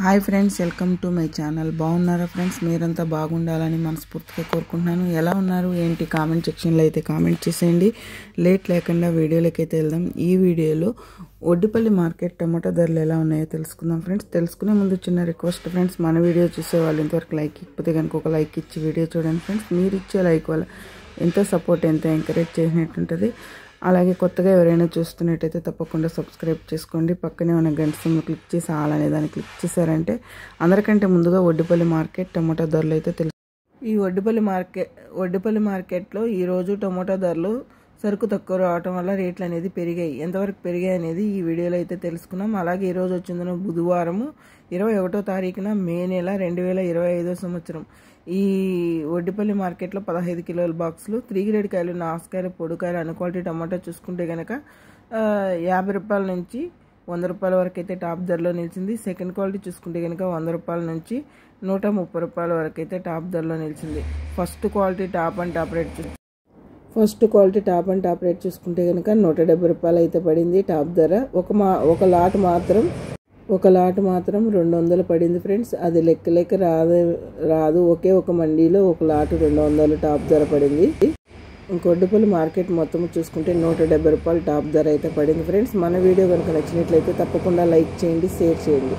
Hi friends, welcome to my channel. బాగున్నారా friends? మీరంతా బాగుండాలని మనస్ఫూర్తిగా కోరుకుంటున్నాను. ఎలా ఉన్నారు ఏంటి కామెంట్ సెక్షన్లో అయితే కామెంట్ చేసేయండి. లేట్ లేకుండా వీడియోలోకి అయితే వెళ్దాం. ఈ వీడియోలో ఒడ్డిపల్లి మార్కెట్ టమాటా ధరలు ఎలా ఉన్నాయో తెలుసుకుందాం ఫ్రెండ్స్. తెలుసుకునే ముందు చిన్న రిక్వెస్ట్ ఫ్రెండ్స్, మన వీడియో చూసే వాళ్ళు ఇంతవరకు లైక్ ఇకపోతే కనుక ఒక లైక్ ఇచ్చి వీడియో చూడండి ఫ్రెండ్స్. మీరు ఇచ్చే లైక్ వల్ల ఎంతో సపోర్ట్, ఎంతో ఎంకరేజ్ చేసినట్టుంటుంది. అలాగే కొత్తగా ఎవరైనా చూస్తున్నట్టయితే తప్పకుండా సబ్స్క్రైబ్ చేసుకోండి. పక్కనే ఉన్న గంట సింబల్ క్లిక్ చేసి ఆల్ అనే దాన్ని క్లిక్ చేశారంటే అందరికంటే ముందుగా ఒడ్డిపల్లి మార్కెట్ టమాటా ధరలు అయితే తెలుసు. ఈ ఒడ్డిపల్లి మార్కెట్లో ఈరోజు టమాటా ధరలు సరుకు తక్కువ రావటం వల్ల రేట్లు అనేది పెరిగాయి. ఎంతవరకు పెరిగాయి అనేది ఈ వీడియోలో అయితే తెలుసుకున్నాం. అలాగే ఈరోజు వచ్చిందన బుధవారము 21వ తారీఖున మే నెల 2025 సంవత్సరం. ఈ ఒడ్డిపల్లి మార్కెట్లో 15 కిలోల బాక్సులు 3 గ్రేడ్ కాయలు, నాసుకాయలు, పొడికాయలు, అన్ క్వాలిటీ టమాటా చూసుకుంటే కనుక 50 రూపాయల నుంచి 100 రూపాయల వరకు అయితే టాప్ ధరలో నిలిచింది. సెకండ్ క్వాలిటీ చూసుకుంటే కనుక 100 రూపాయల నుంచి 130 రూపాయల వరకు అయితే టాప్ ధరలో నిలిచింది. First quality top and top rate చూసుకుంటే కనుక 170 రూపాయలు అయితే పడింది టాప్ ధర. ఒక లాట్ మాత్రం 200 పడింది ఫ్రెండ్స్. అది లెక్క రాదు. ఒకే ఒక మండీలో ఒక లాట్ 200 టాప్ ధర పడింది. ఒడ్డిపల్లి మార్కెట్ మొత్తం చూసుకుంటే 170 రూపాయలు టాప్ ధర అయితే పడింది ఫ్రెండ్స్. మన వీడియో కనుక నచ్చినట్లయితే తప్పకుండా లైక్ చేయండి, షేర్ చేయండి.